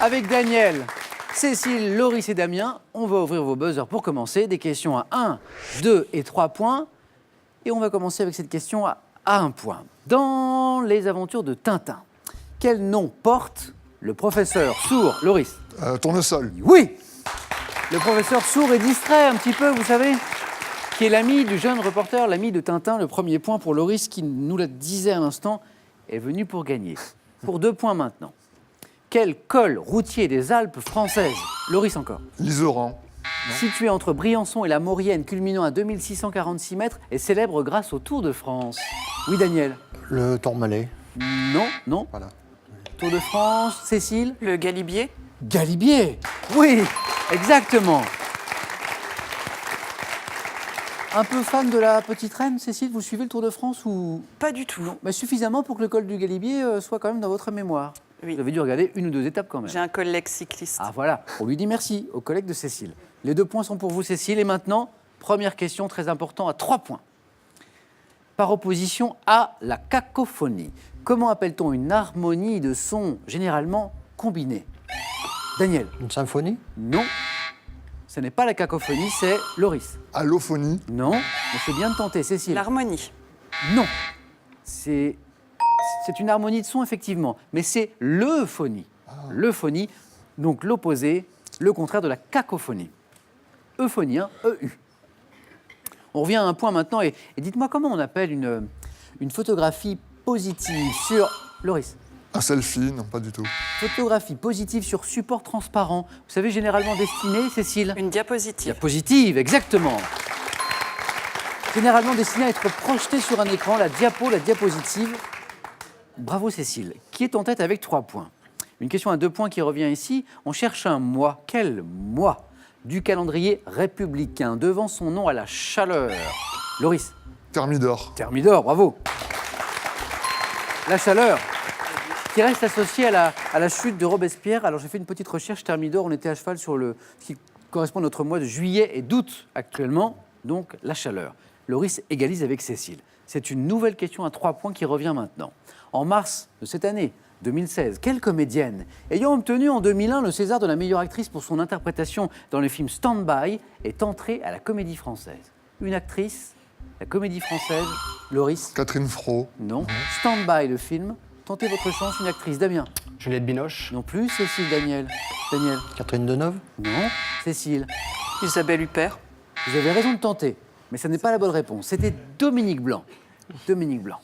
Avec Daniel, Cécile, Loris et Damien, on va ouvrir vos buzzers pour commencer. Des questions à 1, 2 et 3 points. Et on va commencer avec cette question à 1 point. Dans les aventures de Tintin, quel nom porte le professeur sourd, Loris? Tournesol. Oui. Le professeur sourd est distrait un petit peu, vous savez, qui est l'ami du jeune reporter, l'ami de Tintin. Le premier point pour Loris, qui nous le disait à l'instant, est venu pour gagner. Pour 2 points maintenant. Quel col routier des Alpes françaises? Loris encore. L'Iseran. Situé entre Briançon et la Maurienne, culminant à 2646 mètres, est célèbre grâce au Tour de France. Oui, Daniel? Le Tourmalet. Non, non. Voilà. Tour de France, Cécile? Le Galibier. Galibier. Oui, exactement. Un peu fan de la petite reine, Cécile? Vous suivez le Tour de France ou... Pas du tout. Mais suffisamment pour que le col du Galibier soit quand même dans votre mémoire. Oui. Vous avez dû regarder 1 ou 2 étapes quand même. J'ai un collègue cycliste. Ah voilà, on lui dit merci au collègue de Cécile. Les 2 points sont pour vous, Cécile. Et maintenant, première question très importante à 3 points. Par opposition à la cacophonie, comment appelle-t-on une harmonie de sons généralement combinée? Daniel? Une symphonie? Non. Ce n'est pas la cacophonie, c'est Loris. Allophonie. Non, mais c'est bien de tenter, Cécile. L'harmonie. Non. C'est une harmonie de son, effectivement, mais c'est l'euphonie. L'euphonie, donc l'opposé, le contraire de la cacophonie. Euphonie, hein, EU. On revient à un point maintenant, et dites-moi comment on appelle une photographie positive sur... Loris? Un selfie, non, pas du tout. Photographie positive sur support transparent. Vous savez, généralement destinée, Cécile? Une diapositive. Diapositive, exactement. Généralement destinée à être projetée sur un écran, la diapositive. Bravo Cécile, qui est en tête avec 3 points. Une question à 2 points qui revient ici. On cherche un mois. Quel mois du calendrier républicain devant son nom à la chaleur? Loris? Thermidor. Thermidor, bravo. La chaleur, qui reste associée à la chute de Robespierre. Alors j'ai fait une petite recherche, Thermidor, on était à cheval sur ce qui correspond à notre mois de juillet et d'août actuellement, donc la chaleur. Loris égalise avec Cécile. C'est une nouvelle question à 3 points qui revient maintenant. En mars de cette année, 2016, quelle comédienne, ayant obtenu en 2001 le César de la meilleure actrice pour son interprétation dans le film Stand By, est entrée à la Comédie Française? Une actrice, la Comédie Française, Loris? Catherine Fro. Non. Stand By, le film. Tentez votre chance, une actrice. Damien? Juliette Binoche. Non plus. Cécile? Daniel? Daniel? Catherine Deneuve. Non. Cécile? Isabelle Huppert. Vous avez raison de tenter, mais ce n'est pas la bonne réponse. C'était Dominique Blanc. Dominique Blanc.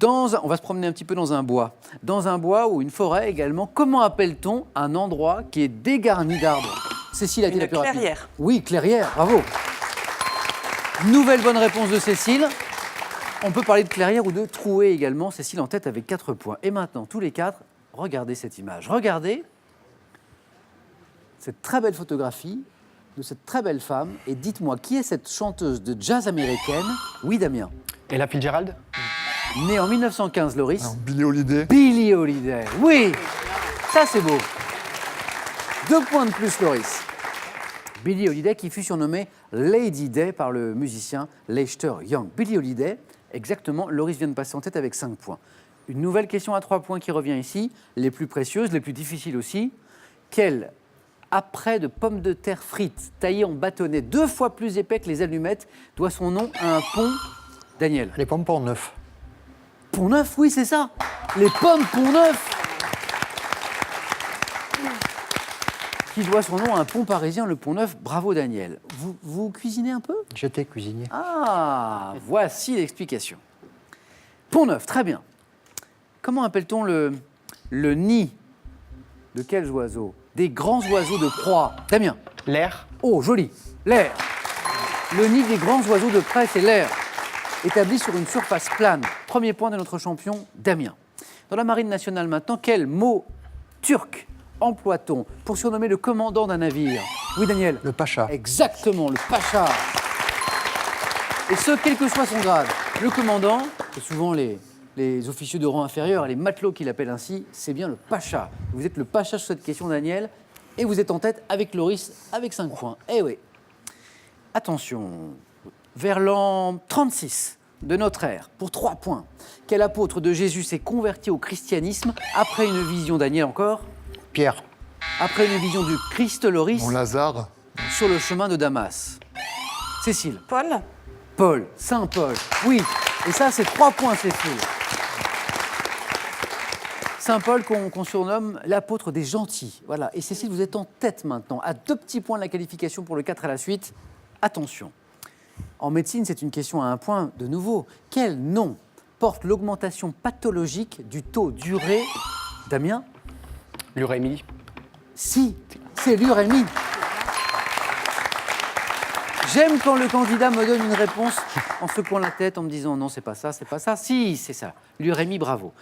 On va se promener un petit peu dans un bois. Dans un bois ou une forêt également, comment appelle-t-on un endroit qui est dégarni d'arbres? Cécile a été Une la plus rapide. clairière. Oui, clairière, bravo. Nouvelle bonne réponse de Cécile. On peut parler de clairière ou de trouée également. Cécile en tête avec 4 points. Et maintenant, tous les 4, regardez cette image. Regardez cette très belle photographie de cette très belle femme. Et dites-moi, qui est cette chanteuse de jazz américaine? Oui, Damien. Ella Fitzgerald. Née en 1915, Loris. Alors, Billie Holiday. Billie Holiday. Oui, ça c'est beau. 2 points de plus, Loris. Billie Holiday qui fut surnommée Lady Day par le musicien Lester Young. Billie Holiday, exactement, Loris vient de passer en tête avec 5 points. Une nouvelle question à 3 points qui revient ici, les plus précieuses, les plus difficiles aussi. Quel apprêt de pommes de terre frites taillées en bâtonnets 2 fois plus épais que les allumettes doit son nom à un pont? Daniel? Les pommes pour neuf. Pont-Neuf, oui, c'est ça. Les pommes Pont-Neuf. Qui doit son nom à un pont parisien, le Pont-Neuf. Bravo, Daniel. Vous cuisinez un peu? J'étais cuisinier. Ah, voici l'explication. Pont-Neuf, très bien. Comment appelle-t-on le nid de quels oiseaux? Des grands oiseaux de proie. Damien? L'air. Oh, joli. L'air. Le nid des grands oiseaux de près, c'est l'air. Établi sur une surface plane. Premier point de notre champion, Damien. Dans la marine nationale maintenant, quel mot turc emploie-t-on pour surnommer le commandant d'un navire? Oui, Daniel? Le Pacha. Exactement, le pacha. Et ce, quel que soit son grade. Le commandant, c'est souvent les officiers de rang inférieur, les matelots qui l'appellent ainsi, c'est bien le pacha. Vous êtes le pacha sur cette question, Daniel, et vous êtes en tête avec Loris, avec 5 points. Eh oui. Attention, vers l'an 36, de notre ère, pour 3 points. Quel apôtre de Jésus s'est converti au christianisme après une vision, Daniel encore, Pierre. après une vision du Christ Loris Mon Lazare. sur le chemin de Damas? Cécile. Paul. Paul, Saint Paul, oui. Et ça, c'est 3 points, Cécile. Saint Paul qu'on surnomme l'apôtre des gentils. Voilà. Et Cécile, vous êtes en tête maintenant, à 2 petits points de la qualification pour le 4 à la suite. Attention. En médecine, c'est une question à 1 point de nouveau. Quel nom porte l'augmentation pathologique du taux d'urée, Damien? L'urémie. Si, c'est l'urémie. J'aime quand le candidat me donne une réponse en secouant la tête, en me disant non, c'est pas ça, c'est pas ça. Si, c'est ça. L'urémie, bravo.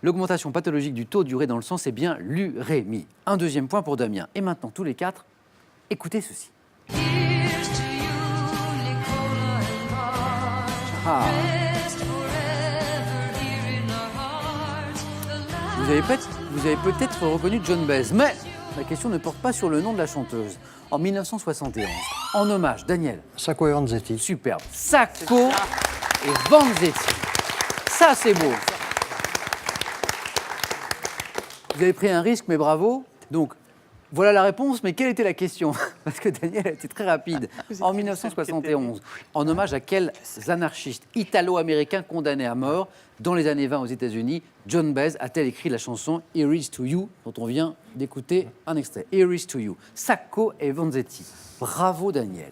L'augmentation pathologique du taux d'urée dans le sang, c'est bien l'urémie. Un 2e point pour Damien. Et maintenant, tous les 4, écoutez ceci. Ah. Vous avez peut-être reconnu John Baez, mais la question ne porte pas sur le nom de la chanteuse. En 1971, en hommage, Daniel. Sacco et Vanzetti. Superbe. Sacco et Vanzetti. Ça, c'est beau. Vous avez pris un risque, mais bravo. Donc, voilà la réponse, mais quelle était la question? Parce que Daniel a été très rapide. En 1971, en hommage à quels anarchistes italo-américains condamnés à mort dans les années 20 aux États-Unis, John Baez a-t-elle écrit la chanson Here is to You, dont on vient d'écouter un extrait. Here is to You. Sacco et Vanzetti. Bravo, Daniel.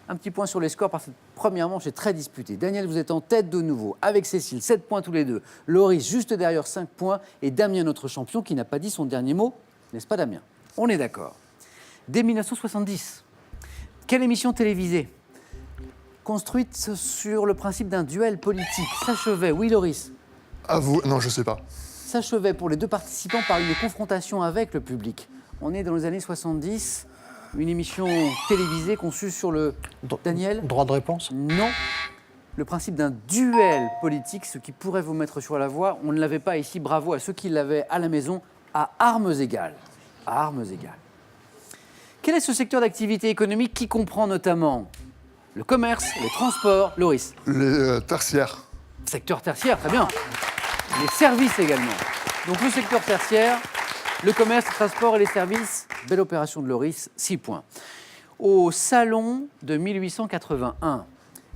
Un petit point sur les scores, parce que cette première manche est très disputée. Daniel, vous êtes en tête de nouveau, avec Cécile, 7 points tous les deux. Loris, juste derrière, 5 points. Et Damien, notre champion, qui n'a pas dit son dernier mot. N'est-ce pas, Damien? On est d'accord. Dès 1970, quelle émission télévisée, construite sur le principe d'un duel politique, s'achevait, oui, Loris, À vous. Non, je sais pas. s'achevait pour les 2 participants par une confrontation avec le public? On est dans les années 70, une émission télévisée conçue sur le... Daniel? Droit de réponse. Non. Le principe d'un duel politique, ce qui pourrait vous mettre sur la voie, on ne l'avait pas ici, bravo à ceux qui l'avaient à la maison, à armes égales. À armes égales. Quel est ce secteur d'activité économique qui comprend notamment le commerce, les transports, Loris? Les tertiaires. Secteur tertiaire, très bien. Les services également. Donc le secteur tertiaire, le commerce, le transport et les services. Belle opération de Loris, 6 points. Au salon de 1881,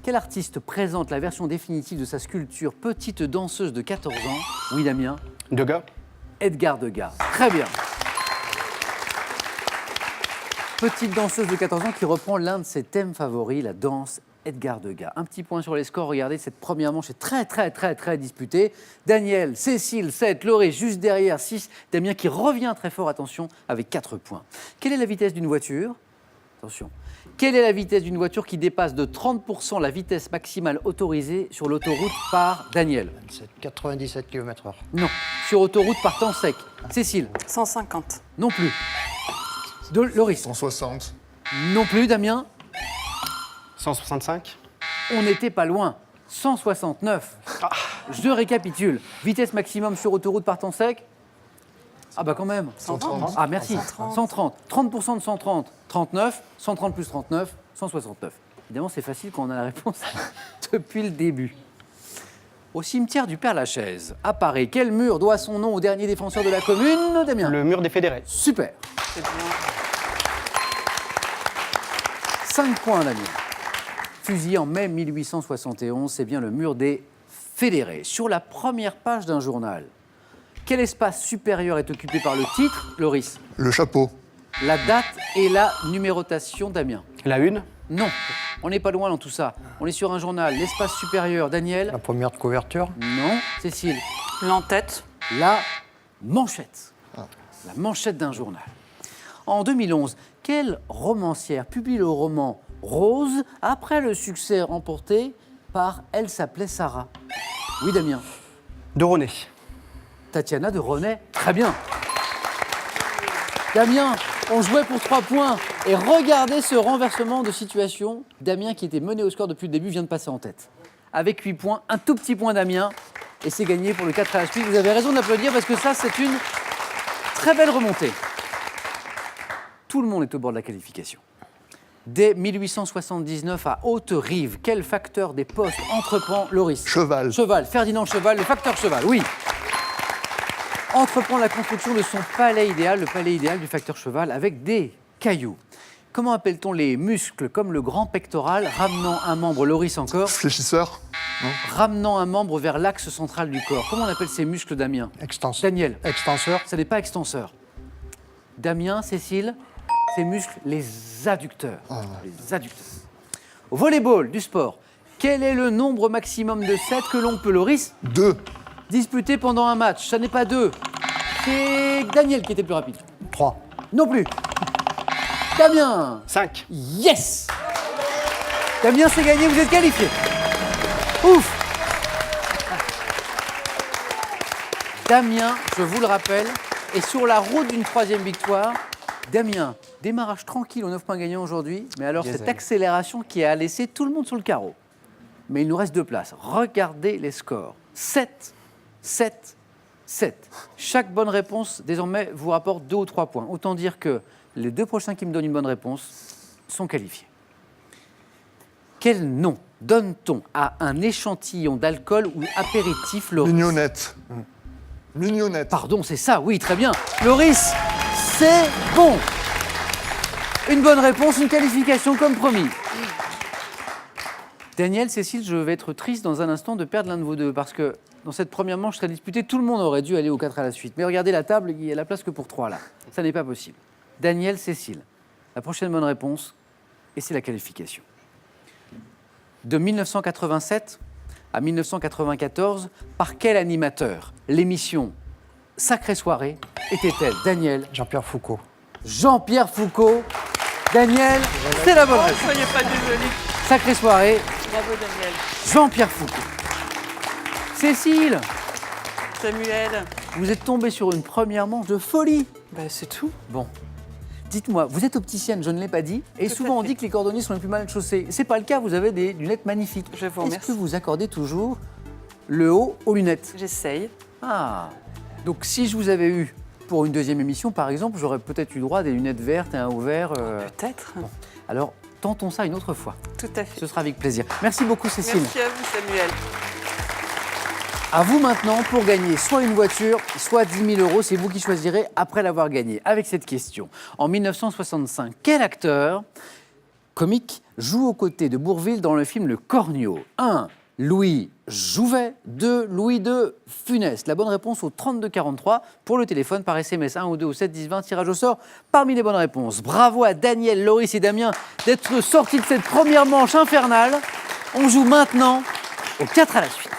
quel artiste présente la version définitive de sa sculpture Petite danseuse de 14 ans? Oui, Damien? Degas. Edgar Degas. Très bien. Petite danseuse de 14 ans qui reprend l'un de ses thèmes favoris, la danse. Edgar Degas. Un petit point sur les scores. Regardez, cette première manche est très disputée. Daniel, Cécile, 7, Loris juste derrière, 6. Damien qui revient très fort, attention, avec 4 points. Quelle est la vitesse d'une voiture? Attention. Quelle est la vitesse d'une voiture qui dépasse de 30% la vitesse maximale autorisée sur l'autoroute par Daniel? 97 km/h. Non. Sur autoroute par temps sec. Cécile? 150. Non plus. Loris? 160. Non plus, Damien? 165. On n'était pas loin. 169. Je récapitule. Vitesse maximum sur autoroute par temps sec? Ah bah quand même. 130. Ah merci. 130. 30% de 130, 39. 130 plus 39, 169. Évidemment, c'est facile quand on a la réponse depuis le début. Au cimetière du Père-Lachaise, à Paris, quel mur doit son nom au dernier défenseur de la commune, Damien? Le mur des fédérés. Super. 5 points, Damien. Fusillé en mai 1871, c'est bien le mur des fédérés. Sur la première page d'un journal, quel espace supérieur est occupé par le titre, Loris? Le chapeau. La date et la numérotation, Damien? La une. Non, on n'est pas loin dans tout ça. On est sur un journal, l'espace supérieur, Daniel? La première de couverture. Non, Cécile? L'entête. La manchette. La manchette d'un journal. En 2011, quelle romancière publie le roman Rose après le succès remporté par Elle s'appelait Sarah? Oui, Damien? De René. Tatiana de René, très bien. Damien, on jouait pour 3 points. Et regardez ce renversement de situation. Damien, qui était mené au score depuis le début, vient de passer en tête. Avec 8 points, un tout petit point Damien. Et c'est gagné pour le 4 à la suite. Vous avez raison d'applaudir parce que ça, c'est une très belle remontée. Tout le monde est au bord de la qualification. Dès 1879 à Haute-Rive, quel facteur des postes entreprend Loris? Cheval. Cheval, Ferdinand Cheval, le facteur cheval, oui. Entreprend la construction de son palais idéal, le palais idéal du facteur cheval, avec des cailloux. Comment appelle-t-on les muscles comme le grand pectoral, ramenant un membre, Loris encore, Fléchisseur. ramenant un membre vers l'axe central du corps? Comment on appelle ces muscles, Damien? Extenseur. Daniel, Extenseur. ça n'est pas extenseur. Damien, Cécile, ces muscles, les adducteurs. Les adducteurs. Au volleyball, du sport, quel est le nombre maximum de sets que l'on peut, Loris, 2. disputer pendant un match? Ça n'est pas 2. C'est Daniel qui était plus rapide. 3. Non plus. Damien. 5. Yes. Damien, c'est gagné, vous êtes qualifié. Ouf. Damien, je vous le rappelle, est sur la route d'une 3e victoire. Damien, démarrage tranquille aux 9 points gagnants aujourd'hui, mais alors Diesel. cette accélération qui a laissé tout le monde sur le carreau. Mais il nous reste 2 places. Regardez les scores. 7, 7, 7. Chaque bonne réponse, désormais, vous rapporte 2 ou 3 points. Autant dire que les 2 prochains qui me donnent une bonne réponse sont qualifiés. Quel nom donne-t-on à un échantillon d'alcool ou apéritif, Loris? Mignonnette. Mignonnette. Pardon, c'est ça, oui, très bien. Loris, c'est bon. Une bonne réponse, une qualification comme promis. Daniel, Cécile, je vais être triste dans un instant de perdre l'un de vous deux parce que dans cette première manche très disputée, tout le monde aurait dû aller aux 4 à la suite. Mais regardez la table, il y a la place que pour 3 là. Ça n'est pas possible. Daniel, Cécile, la prochaine bonne réponse, et c'est la qualification. De 1987 à 1994, par quel animateur l'émission Sacrée Soirée était-elle? Daniel. Jean-Pierre Foucault. Jean-Pierre Foucault. Daniel, c'est la bonne Oh, réponse. soyez pas désolés. Sacrée Soirée, Bravo Daniel. Jean-Pierre Foucault. Cécile, Samuel. vous êtes tombée sur une première manche de folie. Ben, c'est tout. Bon, dites-moi, vous êtes opticienne, je ne l'ai pas dit, et Tout à souvent on fait. dit que les cordonniers sont les plus mal chaussés. C'est pas le cas, vous avez des lunettes magnifiques. Je vous Est-ce remercie. que vous accordez toujours le haut aux lunettes? J'essaye. Ah, donc si je vous avais eu pour une 2e émission, par exemple, j'aurais peut-être eu droit à des lunettes vertes et un haut vert. Peut-être. Alors, tentons ça une autre fois. Tout à fait. Ce sera avec plaisir. Merci beaucoup, Cécile. Merci à vous Samuel. À vous maintenant pour gagner soit une voiture, soit 10 000 euros. C'est vous qui choisirez après l'avoir gagné. Avec cette question, en 1965, quel acteur comique joue aux côtés de Bourvil dans le film Le Cornio? 1. Louis Jouvet. 2. Louis de Funès. La bonne réponse au 3243 pour le téléphone par SMS 1 ou 2 ou 7 10 20. Tirage au sort parmi les bonnes réponses. Bravo à Daniel, Loris et Damien d'être sortis de cette première manche infernale. On joue maintenant aux 4 à la suite.